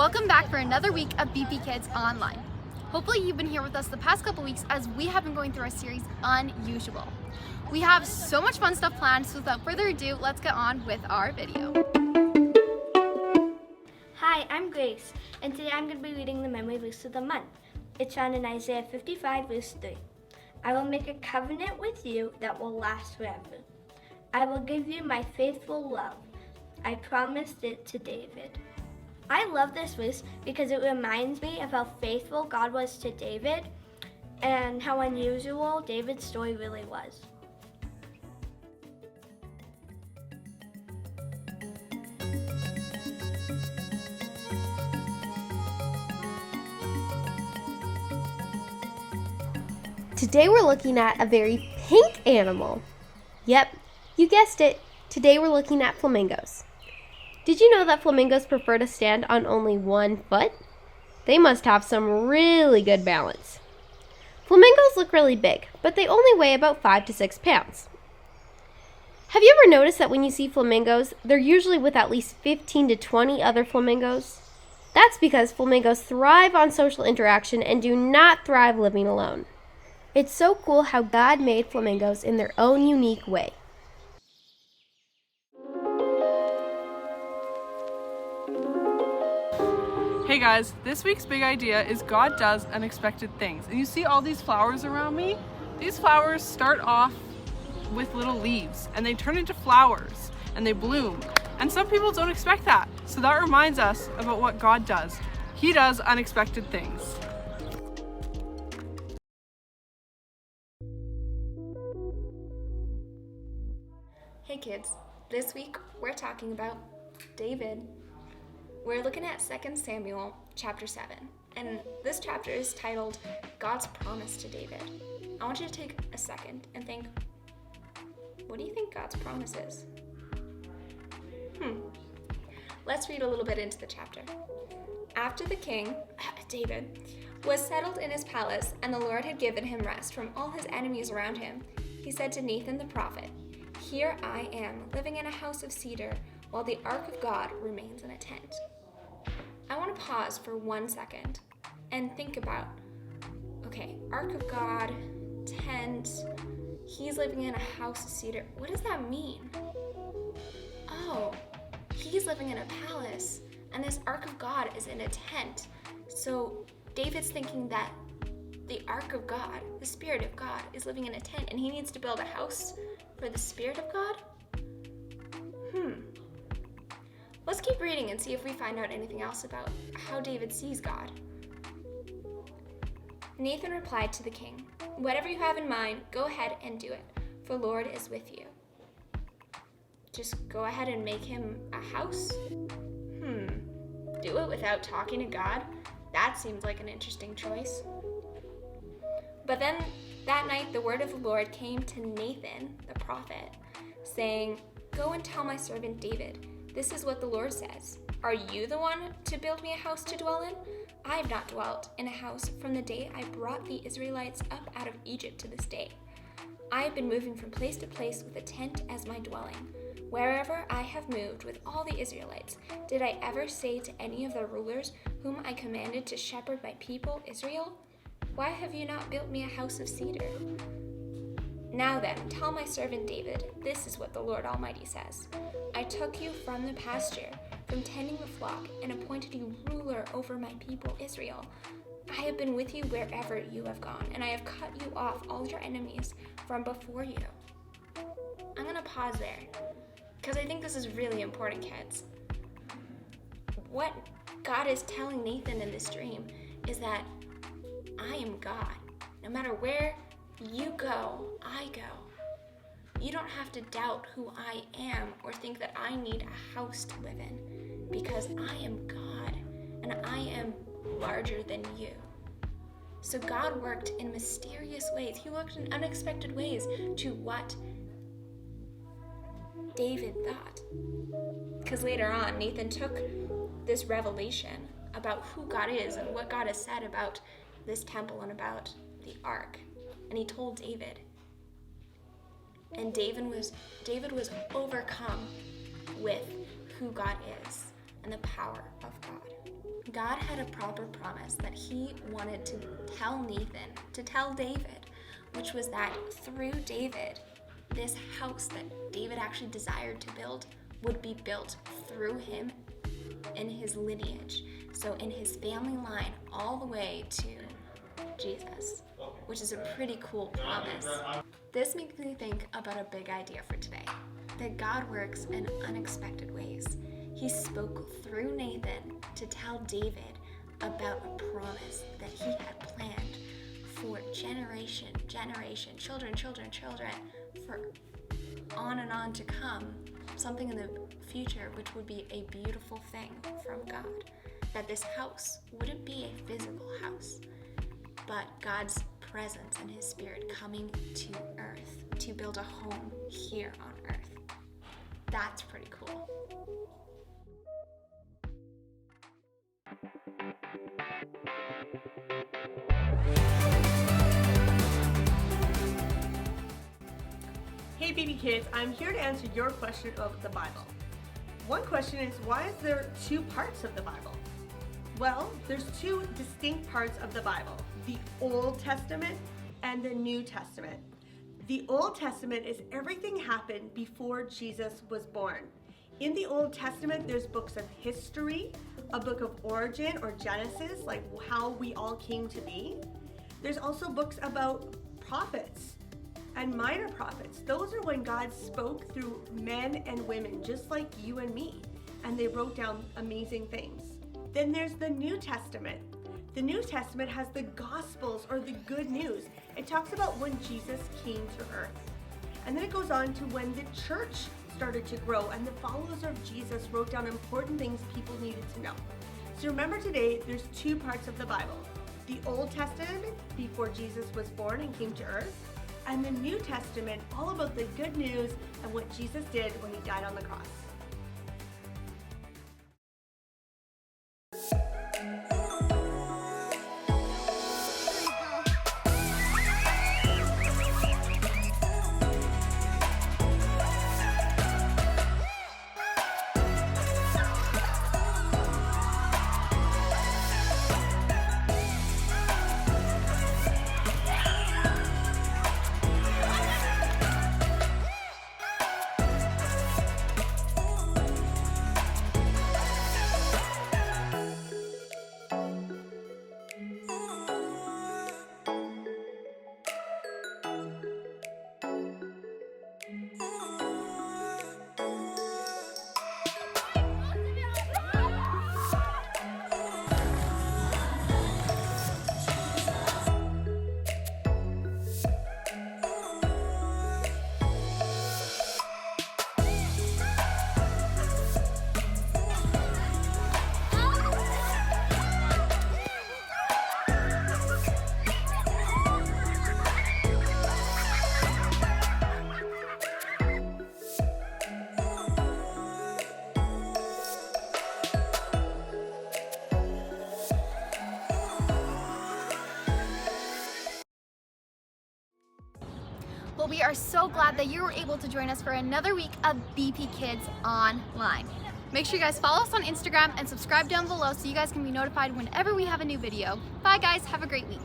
Welcome back for another week of BP Kids Online. Hopefully you've been here with us the past couple weeks as we have been going through our series Unusual. We have so much fun stuff planned, so without further ado, let's get on with our video. Hi, I'm Grace, and today I'm going to be reading the memory verse of the month. It's found in Isaiah 55, verse 3. I will make a covenant with you that will last forever. I will give you my faithful love. I promised it to David. I love this verse because it reminds me of how faithful God was to David and how unusual David's story really was. Today we're looking at a very pink animal. Yep, you guessed it. Today we're looking at flamingos. Did you know that flamingos prefer to stand on only one foot? They must have some really good balance. Flamingos look really big, but they only weigh about 5 to 6 pounds. Have you ever noticed that when you see flamingos, they're usually with at least 15 to 20 other flamingos? That's because flamingos thrive on social interaction and do not thrive living alone. It's so cool how God made flamingos in their own unique way. Hey guys, this week's big idea is God does unexpected things. And you see all these flowers around me? These flowers start off with little leaves and they turn into flowers and they bloom. And some people don't expect that. So that reminds us about what God does. He does unexpected things. Hey kids, this week we're talking about David. We're looking at 2 Samuel chapter 7, and this chapter is titled God's Promise to David. I want you to take a second and think, what do you think God's promise is? Let's read a little bit into the chapter. After the king, David, was settled in his palace and the Lord had given him rest from all his enemies around him, he said to Nathan the prophet, "Here I am, living in a house of cedar, while the ark of God remains in a tent." I want to pause for 1 second and think about, okay, ark of God, tent, he's living in a house of cedar. What does that mean? Oh, he's living in a palace, and this ark of God is in a tent. So David's thinking that the ark of God, the Spirit of God, is living in a tent, and he needs to build a house for the Spirit of God? Let's keep reading and see if we find out anything else about how David sees God. Nathan replied to the king, "Whatever you have in mind, go ahead and do it, for the Lord is with you." Just go ahead and make him a house? Do it without talking to God? That seems like an interesting choice. But then that night the word of the Lord came to Nathan, the prophet, saying, "Go and tell my servant David, this is what the Lord says. Are you the one to build me a house to dwell in? I have not dwelt in a house from the day I brought the Israelites up out of Egypt to this day. I have been moving from place to place with a tent as my dwelling. Wherever I have moved with all the Israelites, did I ever say to any of the rulers whom I commanded to shepherd my people Israel, 'Why have you not built me a house of cedar?' Now then, tell my servant David, this is what the Lord Almighty says. I took you from the pasture, from tending the flock, and appointed you ruler over my people Israel. I have been with you wherever you have gone, and I have cut you off all your enemies from before you." I'm going to pause there, because I think this is really important, kids. What God is telling Nathan in this dream is that I am God. No matter where you go, I go. You don't have to doubt who I am or think that I need a house to live in, because I am God and I am larger than you. So God worked in mysterious ways. He worked in unexpected ways to what David thought. Because later on, Nathan took this revelation about who God is and what God has said about this temple and about the ark, and he told David. And David was overcome with who God is and the power of God. God had a proper promise that he wanted to tell Nathan, to tell David, which was that through David, this house that David actually desired to build would be built through him in his lineage. So in his family line all the way to Jesus, which is a pretty cool promise. This makes me think about a big idea for today, that God works in unexpected ways. He spoke through Nathan to tell David about a promise that he had planned for generation, children, for on and on to come, something in the future which would be a beautiful thing from God. That this house wouldn't be a physical house, but God's presence and his spirit coming to earth to build a home here on earth. That's pretty cool. Hey baby kids, I'm here to answer your question about the Bible. One question is, why is there two parts of the Bible? Well, there's two distinct parts of the Bible, the Old Testament and the New Testament. The Old Testament is everything happened before Jesus was born. In the Old Testament, there's books of history, a book of origin or Genesis, like how we all came to be. There's also books about prophets and minor prophets. Those are when God spoke through men and women, just like you and me, and they wrote down amazing things. Then there's the New Testament. The New Testament has the Gospels, or the good news. It talks about when Jesus came to earth. And then it goes on to when the church started to grow and the followers of Jesus wrote down important things people needed to know. So remember today, there's two parts of the Bible. The Old Testament, before Jesus was born and came to earth, and the New Testament, all about the good news and what Jesus did when he died on the cross. Well, we are so glad that you were able to join us for another week of BP Kids Online. Make sure you guys follow us on Instagram and subscribe down below so you guys can be notified whenever we have a new video. Bye guys, have a great week.